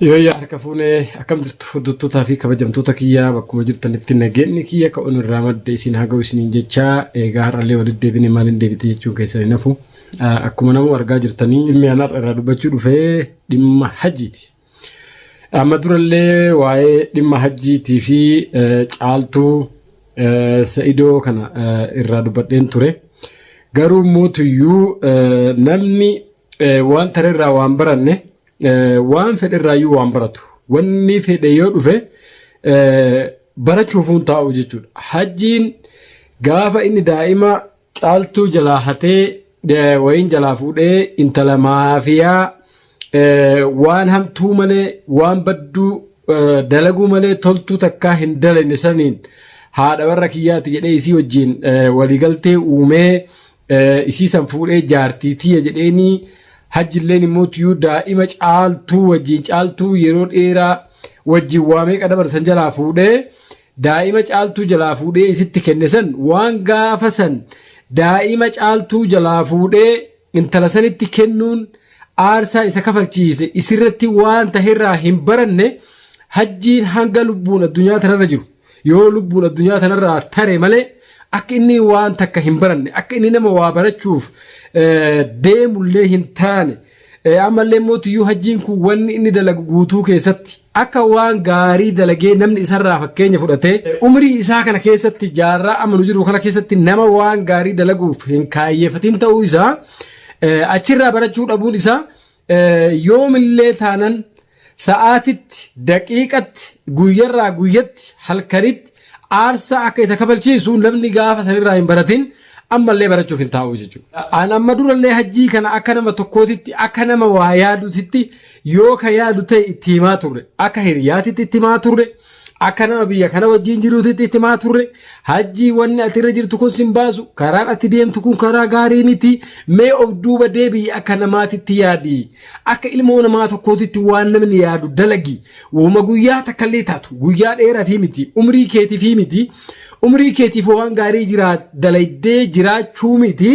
Yoo harka fuunee akkam jirtu hordoftoota fi kabajamtoota kiyyaa bakkuma jirtanitti nageenyi kiyya ka'uun irraa madda isin haa ga'u isiniin jechaa eegaa har'allee walitti deebine maaliin deebite jechuun keessanii nafu akkuma nama argaa jirtanii dhimmi aanaa irraa dubbachuu dhufee dhimma hajjiiti. Amma durallee waa'ee dhimma hajjiitii fi caaltuu Sa'idoo kana irraa dubbadheen ture. Garuu mootuyyuu namni waan tarerraa waan baranne waan fedherraayyuu waan baratu wanni fedhe yoo dhufe barachuuf taa'u jechuudha. Hajjiin gaafa inni daa'ima caaltuu jalaa hatee wayin jalaa fuudhee intala maafiyaa waan hamtuu malee waan badduu dalaguu malee toltuu takkaa hin dalanne saniin haadha warra kiyyaati jedhee isii wajjin waliigaltee uumee isii san fuudhee jaartiitiya jedheenii hajjilleen immoo tuyuu daa'ima caaltuu wajjin caaltuu yeroo dheeraa wajjin waamee qadabarsan jalaa fuudhee daa'ima caaltuu jalaa fuudhee isitti kenne san waan gaafa san daa'ima caaltuu jalaa fuudhee intala sanitti kennuun aarsaa isa kafalchiise isirratti waan taherraa hin baranne hajjiin hanga lubbuun addunyaa tanarra jiru yoo lubbuun addunyaa tanarraa tare malee akka inni waan takka hin baranne akka inni nama waa barachuuf deemullee hin taane ammallee mootiyyuu hajjiin kun wanni inni dalagu guutuu keessatti akka waan gaarii dalagee namni isarraa fakkeenya fudhatee umrii isaa kana keessatti jaarraa amma nu jiru kana keessatti nama waan gaarii dalaguuf hin kaayyeeffatin ta'uu isaa achirraa barachuu dhabuun isaa yoomillee taanan sa'aatitti daqiiqatti guyyarraa guyyatti halkanitti aarsaa akka isa kafalchiisu namni gaafa sanirraa hin baratin ammallee barachuuf hin taa'u jechuudha. An amma durallee hajjii kana akka nama tokkootitti akka nama waa yaaduutitti yoo ka yaadu ta'e itti himaa turre akka hiriyaatitti itti himaa turre akka nama biyya kana wajjin jiruutitti itti himaa turre hajjii wanni ati irra jirtu kun sin baasu karaan ati deemtu kun karaa gaarii miti mee of duuba deebii akka namaatitti yaadi akka ilmoo namaa tokkootitti waan namni yaadu dalagi uuma guyyaa takkallee taatu guyyaa dheeraa fi miti umrii keetii fi miti umrii keetiif waan gaarii dalaydee jiraachuu miti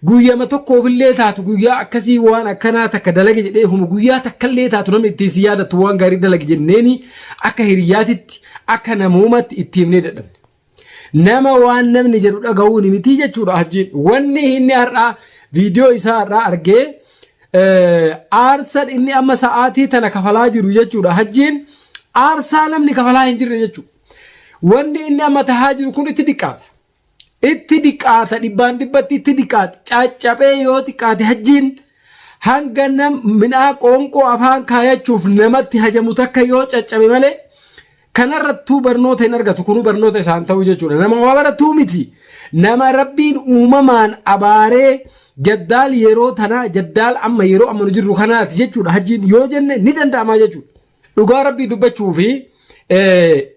guyyama tokkoofillee taatu guyyaa akkasii waan akkanaa takka dalage jedhee huma guyyaa takkallee taatu namni ittiin si yaadatu waan gaarii dalage jenneeni akka hiriyaatitti akka namoomatti itti himnee dadhabne. Nama waan namni jedhu dhaga'uun miti jechuudha hajjiin. Wanni inni har'aa viidiyoo isaa har'aa argee aarsan inni amma sa'aatii tana kafalaa jiru jechuudha hajjiin aarsaa namni kafalaa hin jirre jechuudha. Wanni inni amma tahaa jiru kun itti dhiqaata. Itti dhiqaata dhibbaan dhibbatti itti dhiqaata caccabee yoo xiqqaate hajjiin hanga minaa qoonqoo afaan kaayachuuf namatti hajamu takka yoo caccabe malee kanarrattuu barnoota hin argatu kunu barnoota isaan ta'uu jechuudha. Nama waa baratuu miti nama rabbiin uumamaan abaaree jaddaal yeroo tanaa jaddaal amma yeroo amma nu jirru kanaati jechuudha hajjiin yoo jenne ni danda'ama jechuudha. Dhugaa rabbii dubbachuu fi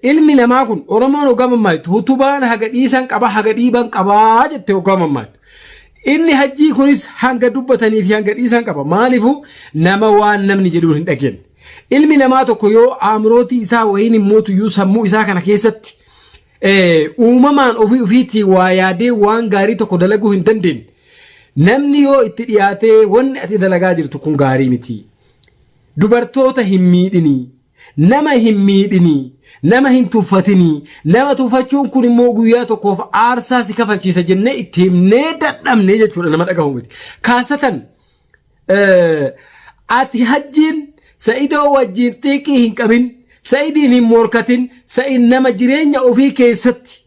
ilmi namaa kun Oromoon hogamammaatu hutubaan haga dhiisan qaba haga dhiiban qabaa jette hogamammaatu. Inni hajjii kunis hanga dubbatanii fi hanga dhiisan qaba maalifu nama waan namni jedhu hin dhageenye. Ilmi namaa tokko yoo aamrootii isaa wayiin mootuyyuu sammuu isaa kana keessatti uumamaan ofiitii waa yaadee waan gaarii tokko dalaguu hin dandeenye. Namni yoo itti dhiyaatee wanni ati dalagaa jirtu kun gaarii miti. Dubartoota hin miidhinii. Nama hin miidhinii nama hin tuffatinii nama tuffachuun kun immoo guyyaa tokkoof aarsaa si kafalchiisa jennee itti himnee dadhabnee jechuudha nama dhagahu miti. Kaasatan ati hajjiin Sa'idoo wajjin xiiqii hin qabin Sa'idiin hin morkatin Sa'id nama jireenya ofii keessatti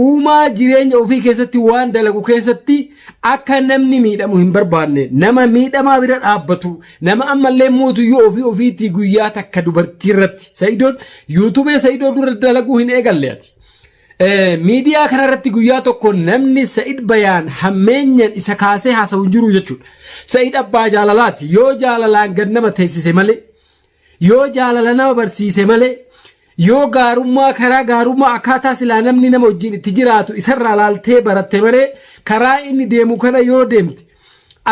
uumaa jireenya ofii keessatti waan dalagu keessatti akka namni miidhamu hin barbaanne nama miidhamaa bira dhaabbatu nama ammallee mootuyyuu ofiitii guyyaa takka dubartii irratti Sa'idoon yuutubee Sa'idoo dura dalaguu hin eegalle ati. Miidiyaa kanarratti guyyaa tokko namni Sa'id bayaan hammeenyan isa kaasee haasa'u jiru jechuudha. Sa'id abbaa jaalalaati yoo jaalalaan gad nama teessise malee yoo jaalala nama barsiise malee yoo gaarummaa karaa gaarummaa akkaataa silaa namni nama wajjin itti jiraatu isarraa laaltee baratte malee karaa inni deemu kana yoo deemte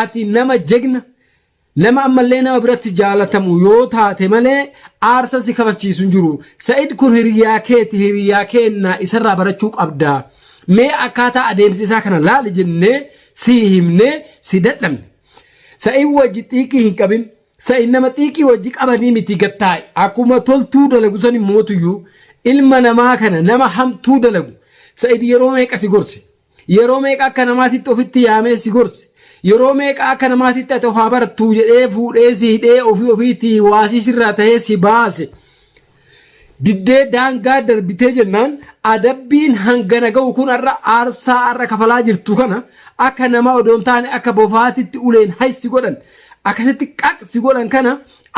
ati nama jegna nama ammallee nama biratti jaalatamu yoo taate malee aarsa si kafalchiisu jiru. Sa'id kun hiriyaa keeti hiriyaa keenna isarraa barachuu qabda. Mee akkaataa adeemsa isaa kana laali jennee si himnee si dadhabne. Sa'id wajji xiiqii hin qabin Sa'inama xiiqii wajji qabanii miti gattaa'e akkuma toltuu dalagu sani mootuyyuu ilma namaa kana nama hamtuu dalagu sa'id yeroo meeqa si gorse yeroo meeqa akka namaatitti ofitti yaamee si gorse yeroo meeqa akka namaatitti ati ofaa barattuu jedhee fuudhee si hidhee ofiitii waasii sirraa ta'ee si baase diddee daangaa darbitee jennaan adabbiin hangana ga'u kun arra aarsaa arra kafalaa jirtu kana akka nama odoon taane akka bofaatitti uleen haysi godhan akkasitti qaqsi godhan kana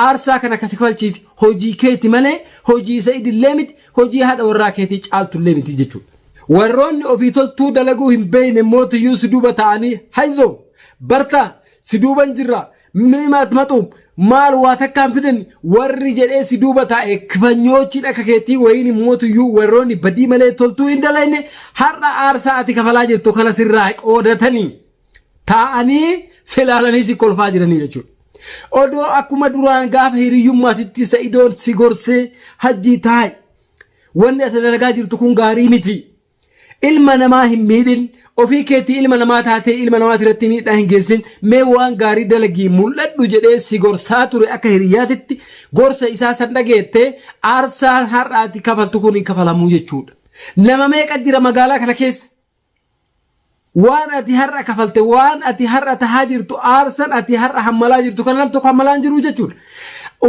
aarsaa kana kasi kafalchiisi hojii keeti malee hojii sa'idillee miti hojii haadha warraa keetii caaltullee miti jechuudha. Warroonni ofii toltuu dalaguu hin beekne mootiyyuu si duuba ta'anii hayzoo bartaa si duuban jirra mimaat maxuum maal waa takkaan fidan warri jedhee si duuba taa'e kifanyoochiin akka keetii wayiin mootiyyuu warroonni badii malee toltuu hin dalayne har'a aarsaa ati kafalaa jirtu kana sirraa qoodatanii taa'anii silaalanii si kolfaa jiranii jechuudha. Odoo akkuma duraan gaafa hiriyyummaatitti sa'idoon si gorsee hajjii taa'e wanni ati dalagaa jirtu kun gaarii miti. Ilma namaa hin miidhin ofii keetii ilma namaa taatee ilma namaa irratti miidhaa hin geessin mee waan gaarii dalagii mul'adhu jedhee si gorsaa ture akka hiriyyaatitti gorsa isaa san dhageettee aarsaan har'aati kafaltu kun hin kafalamuu jechuudha. Nama meeqa jira magaalaa kana keessa? Waan ati har'a kafalte waan ati har'a tahaa jirtu aarsaan ati har'a hammalaa jirtu kan nam tokko hammalaa hin jiru jechuudha.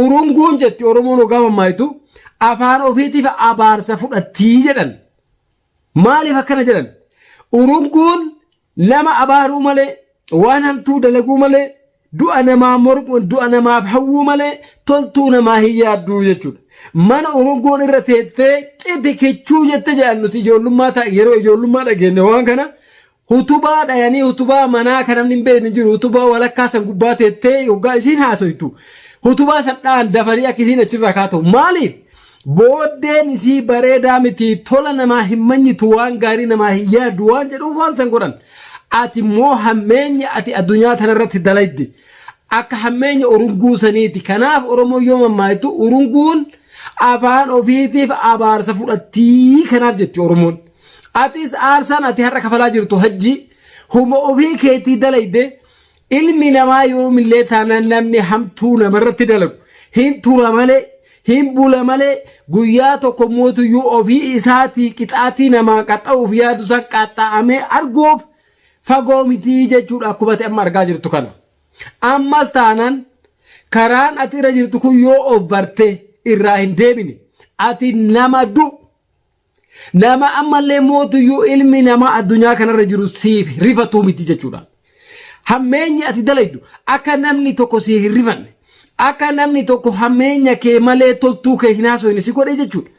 Urunguun jetti Oromoon ogaa mammaayitu afaan ofiitiif abaarsa fudhattii jedhan. Maaliif akkana jedhan? Urunguun lama abaaruu malee waan hamtuu dalaguu malee du'a namaa mormu du'a namaaf hawwuu malee toltuu namaa hin yaadduu jechuudha. Mana urunguun irra teettee xixiqqechuu jette jedhan nuti ijoollummaa ta'a yeroo ijoollummaa dhageenne waan kana utubaa dhayanii utubaa manaa kan namni hin beekne jiru utubaa walakkaa san gubbaa teettee yoggaa isiin haasoytu utubaa san dhaan dafanii akka isiin achirraa kaata'u maaliif? Booddeen isii bareedaa miti tola namaa hin manyitu waan gaarii namaa hin yaadu waan jedhuuf waan san godhan. Ati immoo hammeenya ati addunyaa tanarratti dalayde akka hammeenya urunguu saniiti. Kanaaf Oromoo yoo mammaayitu urunguun afaan ofiitiif abaarsa fudhattii kanaaf jetti Oromoon. Atis aarsaan ati har'a kafalaa jirtu hajji huma ofii keetii dalayde ilmi namaa yoomillee taanaan namni hamtuu namarratti dalagu hin tura malee. Hin bula malee guyyaa tokko mootuyyuu ofii isaatii qixaatii namaa qaxxa'uuf yaadu san qaxxa'amee arguuf fagoo mitii jechuudha akkuma amma argaa jirtu kana. Ammas taanaan karaan ati irra jirtu kun yoo of barte irraa hin deebine ati nama du nama ammallee mootuyyuu ilmi namaa addunyaa kanarra jiru siif rifatuu miti jechuudha. Hammeenyi ati dalaydu akka namni tokko si hin rifanne. Akka namni tokko hammeenya kee malee toltuu kee hin haasofne si godhe jechuudha.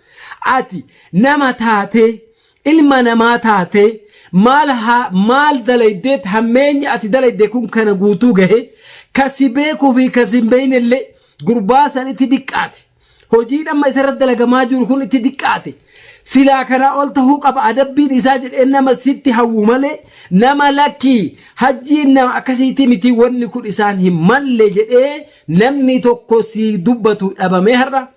Ati nama taatee ilma namaa taatee maal dalaydeet hammeenya ati dalayde kun kana guutuu gahe kasi beekuu fi kasi hin beeknellee gurbaa san itti diqqaate. Hojii dhamma isarratti dalagamaa jiru kun itti diqqaate. Silaa kanaa ol tahuu qaba adabbiin isaa jedhee nama sitti hawwu malee nama lakkii hajjiin nama akkasiitii miti wanni kun isaan hin malle jedhee namni tokko si dubbatu dhabamee har'a.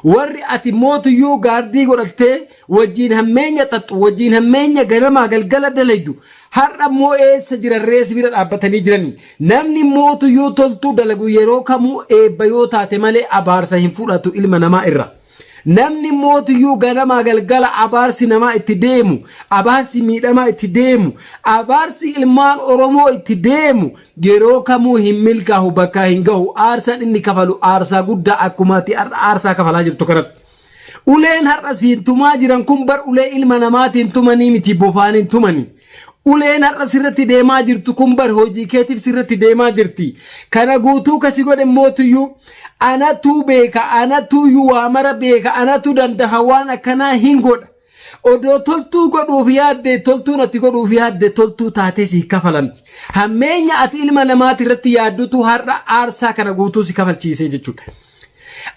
Warri ati mootuyyuu gaardii godhattee wajjiin hammeenya xaxxu wajjiin hammeenya ganamaa galgala dalaydu har'a immoo eessa jiran rees bira dhaabbatanii jirani. Namni mootuyyuu toltuu dalagu yeroo kamuu eebba yoo taate malee abaarsa hin fudhatu ilma namaa irra. Namni mootuyyuu ganamaa galgala abaarsi namaa itti deemu abaarsi miidhamaa itti deemu abaarsi ilmaan Oromoo itti deemu yeroo kamuu hin milkaa'u bakka hin gahu aarsaan inni kafalu aarsaa guddaa akkumaatti aarsaa kafalaa jirtu kanatti. Uleen har'a siin tumaa jiran kun bar ulee ilma namaatiin tumanii miti bofaaniin tumanii. Uleen har'a sirratti deemaa jirtu kun bar hojii keetiif sirratti deemaa jirti. Kana guutuu kasi godhe mootuyyuu anatu beeka anatu yuwaamara beeka anatu dandaha waan akkanaa hin godha. Odoo toltuu godhuuf yaadde toltuun ati godhuuf yaadde toltuu taatee si kafalamti. Hammeenya ati ilma namaati irratti yaaddutu har'a aarsaa kana guutuu si kafalchiisee jechuudha.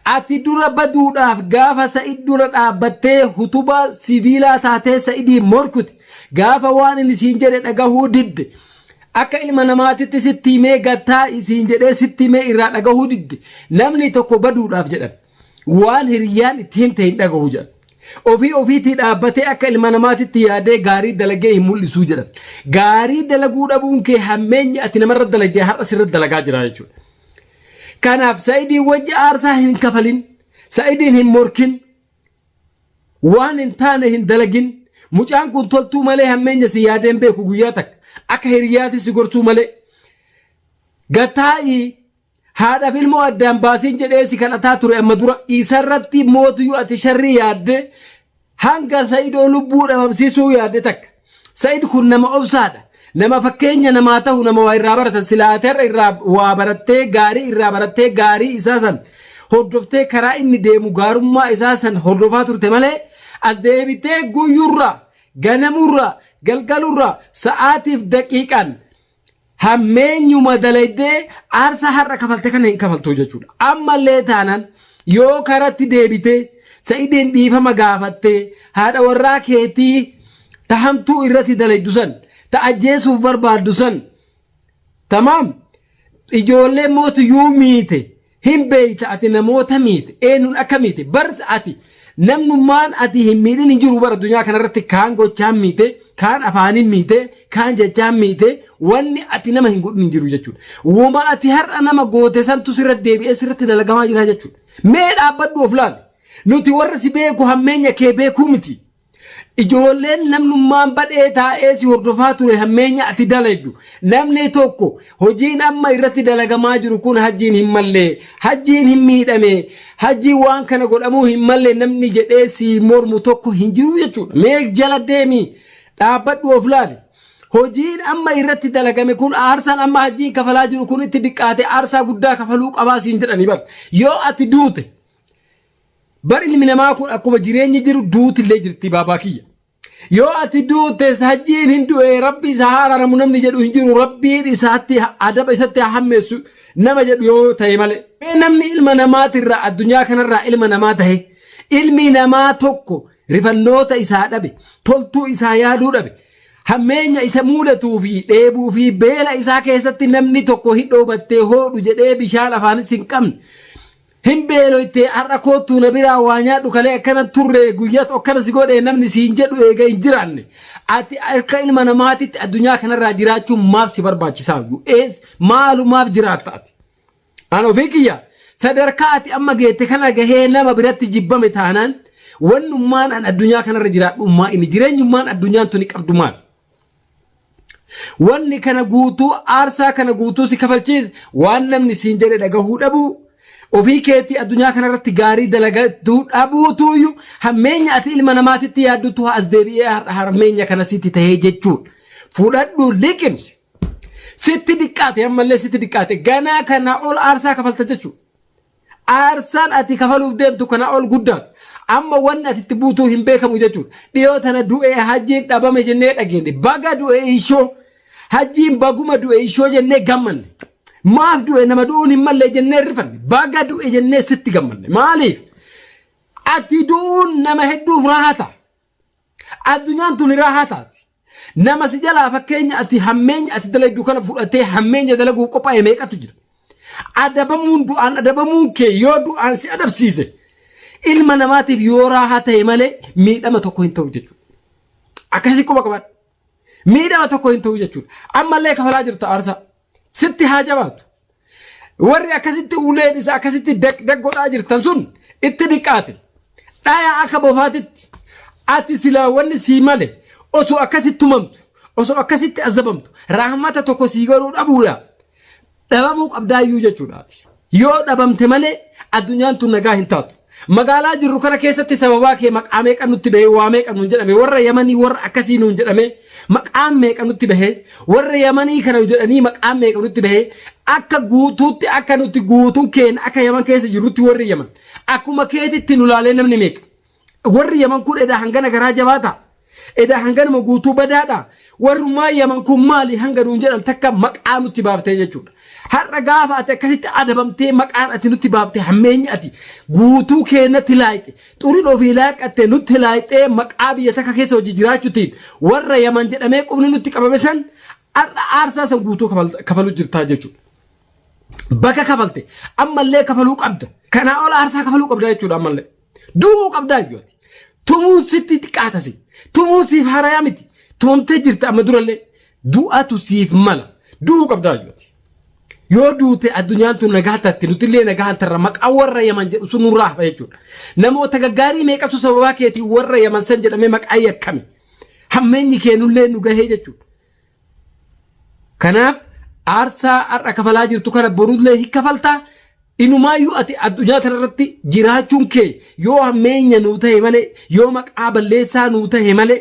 Ati dura baduudhaaf gaafa Sa'id dura dhaabbattee hutubaa sibiilaa taatee Sa'idii morkuti. Gaafa waan inni siin jedhe dhagahuu didde. Akka ilma namaatitti sitti himee gattaa isiin jedhee sitti himee irraa dhagahuu didde. Namni tokko baduudhaaf jedhan. Waan hiriyyaan itti himte hin dhagahu jedhan. Ofiitii dhaabbatee akka ilma namaatitti yaadee gaarii dalagee hin mul'isuu jedhan. Gaarii dalaguu dhabuun kee hammeenya ati namarra dalagee har'a sirra dalagaa jira jechuudha. kanaaf Sa'idii wajji aarsaa hin kafalin Sa'idiin hin morkin waan hin taane hin dalagin mucaan kun toltuu malee hammeenya si yaadeen beeku guyyaa takka akka hiriyaati si gorsuu malee gataa'i haadhaaf ilmoo addaan baasiin jedhee si kadhataa ture amma dura isarratti mootiyyuu ati sharrii yaadde hanga Sa'idoo lubbuu dhabamsiisuu yaadde takka Sa'id kun nama obsaadha nama fakkeenya namaa ta'u nama waa irraa baratan silaaterra irraa waa barattee gaarii isaa san hordoftee karaa inni deemu gaarummaa isaa san hordofaa turte malee as deebitee guyyurra ganamurra galgalurra sa'aatiif daqiiqan hammeenyuma dalaydee aarsaa har'a kafalte kana hin kafaltu jechuudha. Ammallee taanaan yoo karatti deebitee Sa'idiin dhiifama gaafattee haadha warraa keetii tahamtuu irratti dalaydu san ta'ajjeesuuf barbaaddu san tamaam ijoollee mootiyyuu miite hin beeyta ati namoota miite eenyuun akka miite barsi ati namnummaan ati hin miidhin hin jiru bara addunyaa kanarratti kaan gochaan miite kaan afaanin miite kaan jechaan miite wanni ati nama hin godhin hin jiru jechuudha. Wuma ati har'a nama goote santu sirra deebi'ee sirratti dalagamaa jira jechuudha. Mee dhaabbadhu of laali nuti warra si beeku hammeenya kee beekuu miti. Ijoolleen namnummaan badhee taa'ee si hordofaa ture hammeenya ati dalaydu namni tokko hojiin amma irratti dalagamaa jiru kun hajjiin hin mallee hajjiin hin miidhame hajjiin waan kana godhamuu hin mallee namni jedhee si mormu tokko hin jiru jechuudha. Mee jala deemi dhaabbadhu of laali. Hojiin amma irratti dalagame kun aarsaan amma hajjiin kafalaa jiru kun itti diqqaate aarsaa guddaa kafaluu qabaa siin jedhanii bar yoo ati duute bar ilmi namaa kun akkuma jireenyi jiru duutillee jirti baabaa kiyya. Yoo ati duutes hajjiin hin du'e rabbi isa haaraaramu namni jedhu hin jiru rabbiin isaatti adaba isatti hammeessu nama jedhu yoo ta'e malee. Namni ilma namaatirraa addunyaa kanarraa ilma namaa tahe ilmi namaa tokko rifannoota isaa dhabe toltuu isaa yaaduu dhabe hammeenya isa muudatuu fi dheebuu fi beela isaa keessatti namni tokko hin dhoobattee hoodhu jedhee bishaan afaanis hin qabne. Hin beeloyte har'a kootu na biraa waa nyaadhu kalee akkana turre guyyaatu akkana si godhee namni siin jedhu eega hin jiraanne ati akka ilma namaatitti addunyaa kanarraa jiraachuun maaf si barbaachisaa maalumaaf jiraatta ati ana ofii kiyya sadarkaa ati amma geette kana gahee nama biratti jibbame taanaan wannummaan an addunyaa kanarra jiraadhummaa inni jireenyummaan addunyaan tuni qabdu maal wanni kana guutuu aarsaa kana guutuu si kafalchiis waan namni siin jedhe dhagahuu dhabuu ofii keetii addunyaa kanarratti gaarii dalagatu dhabuutuyyuu hammeenya ati ilma namaatitti yaaddutu as deebi'ee hammeenya kana sitti tahee jechuudha. Fudhadhu liqimsi sitti diqqaate ammallee sitti diqqaate ganaa kana ol aarsaa kafalta jechuudha. Aarsaan ati kafaluuf deemtu kana ol guddaan amma wanni ati itti buutuu hin beekamu jechuudha. Dhiyoo tana du'ee hajjiin dhabame jennee dhageenye baga du'ee ishoo hajjiin baguma du'ee ishoo jennee gammanne. Maaf du'e nama du'uun hin mallee jennee rifanne baga du'e jennee sitti gammanne maaliif ati du'uun nama hedduuf raahata addunyaan tuni raahataati nama si jalaa fakkeenya ati hammeenya ati dalaydu kana fudhatee hammeenya dalaguu qophaa'e meeqatu jira adabamuun du'aan adabamuun kee yoo du'aan si adabsiise ilma namaatiif yoo raahaa ta'e malee miidhama tokko hin ta'u jechuudha akkasii quba qabaadha miidhama tokko hin ta'u jechuudha ammallee kafalaa jirta aarsaa. Sitti haa jabaatu warri akkasitti uleen isa akkasitti daggodhaa jirtan sun itti diqqaate dhaya akka bofaatitti ati silaa wanni sii male osoo akkasitti tumamtu osoo akkasitti azabamtu rahmata tokko sii godhuu dhabuudha dhabamuu qabdaayyuu jechuudha yoo dhabamte malee addunyaan tun nagaa hin taatu magaalaa jirru kana keessatti sababaa kee maqaa meeqa nutti bahee waa meeqa nuun jedhame warra yamanii warra akkasii nuun jedhame maqaa meeqa nutti bahee warra yamanii kana jedhanii maqaa meeqa nutti bahee akka guutuutti akka nutti guutuun keenya akka yaman keessa jirrutti warri yaman akkuma keetitti nu laalee namni meeqa warri yaman kun edaa hangana garaa jabaata edaa hanganuma guutuu badaadha warrumaa yaman kun maali hanga nuun jedhan takka maqaa nutti baaftee jechuudha. Har'a gaafa ati akkasitti adabamtee maqaan ati nutti baaftee hammeenya ati guutuu keenyatti laayite xuriin ofii laaqattee nutti laayitee maqaa biyya takka keessa hojii jiraachuutiin warra yaman jedhamee qubni nutti qabame san har'a aarsaa san guutuu kafaluu jirtaa jechuudha. Bakka kafalte ammallee kafaluu qabda kanaa ol aarsaa kafaluu qabda jechuudha ammallee du'uu qabdaa jechuudha. Tumuu sitti xiqqaatasi tumuu siif harayaa miti tumamtee jirta amma durallee du'atu siif mala du'uu qabdaa jechuudha. yoo duute addunyaan tun nagaa taatti nutillee nagaa tarra maqaa warra Yaman jedhu sun nurraa hafa jechuudha. Namoota gaggaarii meeqatu sababaa keetii warra Yaman san jedhamee maqaa yakkame hammeenyi keenullee nu gahee jechuudha. Kanaaf aarsaa har'a kafalaa jirtu kana borullee hikkafaltaa inumaayyuu ati addunyaa tanarratti jiraachuun kee yoo hammeenya nuu ta'e malee yoo maqaa balleessaa nuu ta'e malee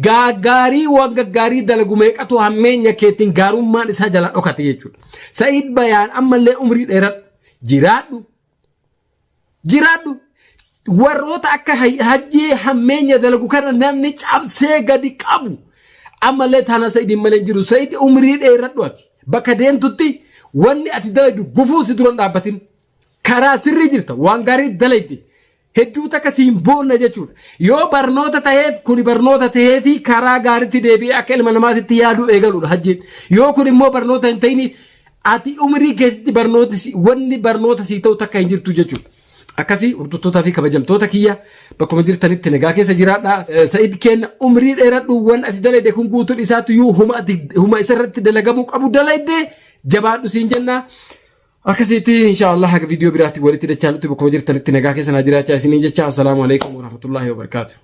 gaggaarii waan gaggaarii dalagu meeqatu hammeenya keetiin gaarummaan isaa jala dhokate jechuudha. Sa'iid Bayaan ammallee umrii dheeradhu jiraadhu warroota akka hajjii hammeenya dalagu kana namni cabsee gadi qabu ammallee taana Sa'iid malee jiru. Sa'iid umrii dheeradhu ati bakka deemtutti wanni ati dalaydu gufuu si duran dhaabbatin karaa sirrii jirta waan gaarii dalaydi hedduu takka siin boonna jechuudha. Yoo barnoota ta'eef kun barnoota ta'ee fi karaa gaariitti deebi'ee akka ilma namaatitti yaaduu eegaluudha hajjiin. Yoo kun immoo barnoota hin ta'in ati umrii keessatti wanni barnoota sii ta'u takka hin jirtu jechuudha. Akkasii hordoftoota fi kabajamtoota kiyya bakkuma jirtanitti nagaa keessa jiraadha. Sa'iid kenna umrii dheeradhu waan ati dalayde kun guutuun isaatu yoo huma isarratti dalagamuu qabu dalayde jabaadhu siin jenna. Akkasitti inshallah haga viidiyoo biraatti walitti dachaanutti bakkuma jirtanitti nagaa keessa naa jiraachaa isinii jecha. Assalaamu alaikum warahmatullahi wabarakatuh.